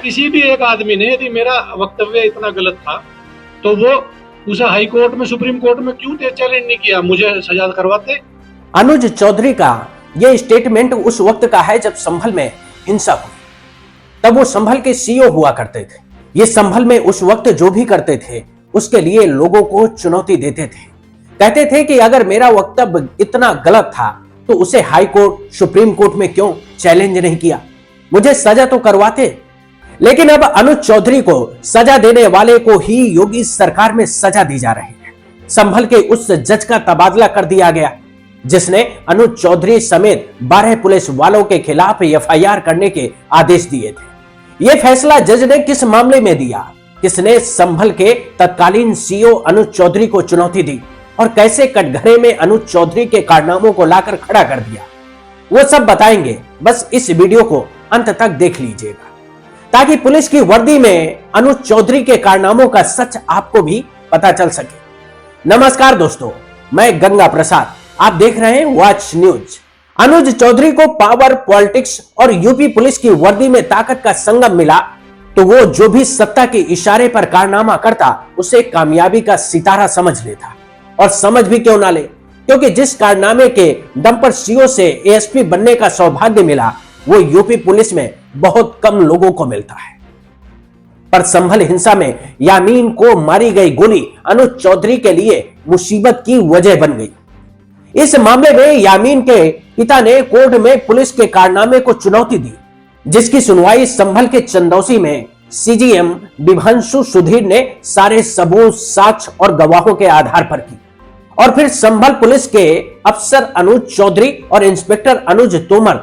किसी भी एक आदमी ने यदि मेरा वक्तव्य इतना गलत था तो वो उसे हाई कोर्ट में, सुप्रीम कोर्ट में क्यों चैलेंज नहीं किया, मुझे सजा करवाते। अनुज चौधरी का यह स्टेटमेंट उस वक्त का है जब संभल में हिंसा हुई। तब वो संभल के सीईओ हुआ करते थे। ये संभल में उस वक्त जो भी करते थे उसके लिए लोगों को चुनौती देते थे। कहते थे कि अगर मेरा वक्तव्य इतना गलत था तो उसे हाई कोर्ट, सुप्रीम कोर्ट में क्यों चैलेंज नहीं किया, मुझे सजा तो करवाते। लेकिन अब अनुज चौधरी को सजा देने वाले को ही योगी सरकार में सजा दी जा रही है। संभल के उस जज का तबादला कर दिया गया जिसने अनुज चौधरी समेत 12 पुलिस वालों के खिलाफ एफआईआर करने के आदेश दिए थे। यह फैसला जज ने किस मामले में दिया, किसने संभल के तत्कालीन सीईओ अनुज चौधरी को चुनौती दी और कैसे कटघरे में अनुज चौधरी के कारनामों को लाकर खड़ा कर दिया, वो सब बताएंगे। बस इस वीडियो को अंत तक देख लीजिएगा ताकि पुलिस की वर्दी में अनुज चौधरी के कारनामों का सच आपको भी पता चल सके। नमस्कार दोस्तों, मैं गंगा प्रसाद, आप देख रहे हैं वॉच न्यूज। अनुज चौधरी को पावर, पॉलिटिक्स और यूपी पुलिस की वर्दी में ताकत का संगम मिला तो वो जो भी सत्ता के इशारे पर कारनामा करता उसे कामयाबी का सितारा समझ लेता। और समझ भी क्यों ना ले, क्योंकि जिस कारनामे के दम पर सीओ से एएसपी बनने का सौभाग्य मिला वो यूपी पुलिस में बहुत कम लोगों को मिलता है। पर संभल हिंसा में यामीन को मारी गई गोली अनुज चौधरी के लिए मुसीबत की वजह बन गई। इस मामले में यामीन के पिता ने कोर्ट में पुलिस के कारनामे को चुनौती दी, जिसकी सुनवाई संभल के चंदौसी में सीजीएम विभांशु सुधीर ने सारे सबूत, साक्ष्य और गवाहों के आधार पर की। और फिर संभल पुलिस के अफसर अनुज चौधरी और इंस्पेक्टर अनुज तोमर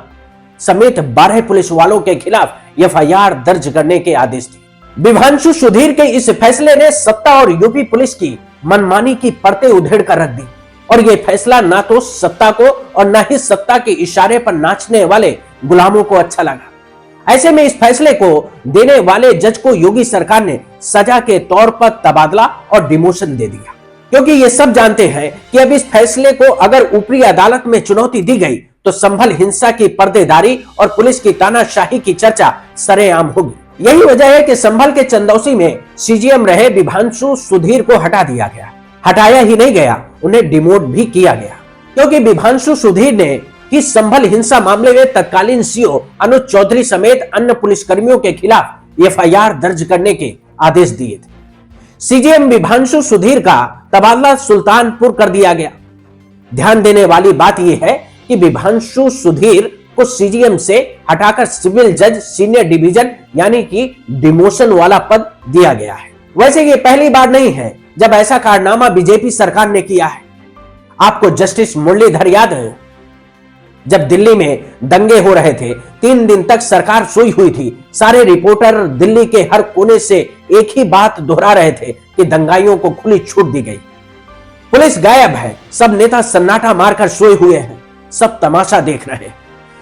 समेत 12 पुलिस वालों के खिलाफ एफआईआर दर्ज करने के आदेश दिए। विभांशु सुधीर के इस फैसले ने सत्ता और यूपी पुलिस की मनमानी की परतें उधेड़ कर रख दी और यह फैसला ना तो सत्ता को और ना ही सत्ता के इशारे पर नाचने वाले गुलामों को अच्छा लगा। ऐसे में इस फैसले को देने वाले जज को योगी सरकार ने सजा के तौर पर तबादला और डिमोशन दे दिया, क्योंकि ये सब जानते हैं कि अब इस फैसले को अगर ऊपरी अदालत में चुनौती दी गई तो संभल हिंसा की पर्देदारी और पुलिस की तानाशाही की चर्चा सरेआम होगी। यही वजह है कि संभल के चंदौसी में सीजीएम रहे विभांशु सुधीर को हटा दिया गया। हटाया ही नहीं गया, उन्हें डिमोट भी किया गया, क्योंकि विभांशु सुधीर ने ही संभल हिंसा मामले में तत्कालीन सीओ अनुज चौधरी समेत अन्य पुलिसकर्मियों के खिलाफ एफआईआर दर्ज करने के आदेश दिए थे। सीजीएम विभांशु सुधीर का तबादला सुल्तानपुर कर दिया गया। ध्यान देने वाली बात यह है कि विभांशु सुधीर को सीजीएम से हटाकर सिविल जज सीनियर डिवीजन यानी कि डिमोशन वाला पद दिया गया है। वैसे ये पहली बार नहीं है जब ऐसा कारनामा बीजेपी सरकार ने किया है। आपको जस्टिस मुरलीधर याद है, जब दिल्ली में दंगे हो रहे थे, 3 दिन तक सरकार सोई हुई थी। सारे रिपोर्टर दिल्ली के हर कोने से एक ही बात दोहरा रहे थे कि दंगाइयों को खुली छूट दी गई। पुलिस गायब है, सब नेता सन्नाटा मारकर सोए हुए हैं, सब तमाशा देख रहे हैं।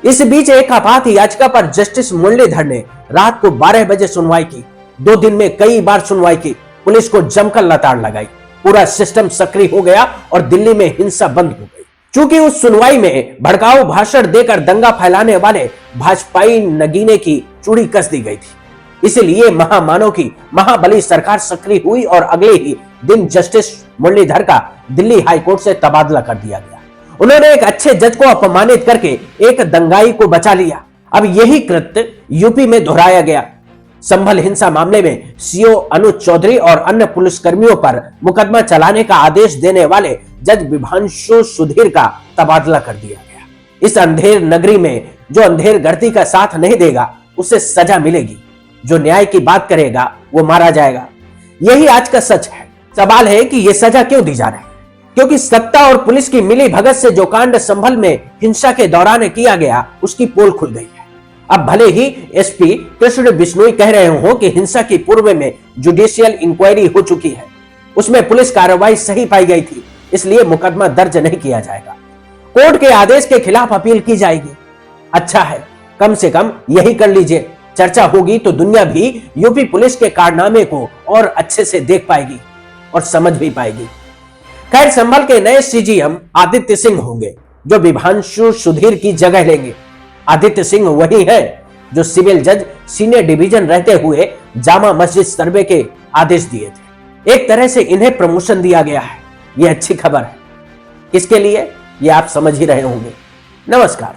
इस बीच एक आपात याचिका पर जस्टिस मुरलीधर ने रात को 12 बजे सुनवाई की। 2 दिन में कई बार सुनवाई की, पुलिस को जमकर लताड़ लगाई। पूरा सिस्टम सक्रिय हो गया और दिल्ली में हिंसा बंद हो गई। चूंकि उस सुनवाई में भड़काऊ भाषण देकर दंगा फैलाने वाले भाजपाई नगीने की चूड़ी कस दी गई थी, इसलिए महामानव की महाबली सरकार सक्रिय हुई और अगले ही दिन जस्टिस मुरलीधर का दिल्ली हाईकोर्ट से तबादला कर दिया गया। उन्होंने एक अच्छे जज को अपमानित करके एक दंगाई को बचा लिया। अब यही कृत्य यूपी में दोहराया गया। संभल हिंसा मामले में सीओ अनुज चौधरी और अन्य पुलिसकर्मियों पर मुकदमा चलाने का आदेश देने वाले जज विभांशु सुधीर का तबादला कर दिया गया। इस अंधेर नगरी में जो अंधेर गर्दी का साथ नहीं देगा उसे सजा मिलेगी, जो न्याय की बात करेगा वो मारा जाएगा। यही आज का सच है। सवाल है कि यह सजा क्यों दी जा रही है, क्योंकि सत्ता और पुलिस की मिली भगत से जो कांड संभल में हिंसा के दौरान किया गया उसकी पोल खुल गई है। अब भले ही एसपी कृष्ण बिश्नोई कह रहे हो कि हिंसा की पूर्व में जुडिशियल इंक्वायरी हो चुकी है, उसमें पुलिस कार्रवाई सही पाई गई थी, इसलिए मुकदमा दर्ज नहीं किया जाएगा। कोर्ट के आदेश के खिलाफ अपील की जाएगी। अच्छा है, कम से कम यही कर लीजिए। चर्चा होगी तो दुनिया भी यूपी पुलिस के कारनामे को और अच्छे से देख पाएगी और समझ भी पाएगी। खैर, संभल के नए सीजीएम आदित्य सिंह होंगे जो विभांशु सुधीर की जगह लेंगे। आदित्य सिंह वही है जो सिविल जज सीनियर डिवीजन रहते हुए जामा मस्जिद सर्वे के आदेश दिए थे। एक तरह से इन्हें प्रमोशन दिया गया है। यह अच्छी खबर है। किसके लिए, यह आप समझ ही रहे होंगे। नमस्कार।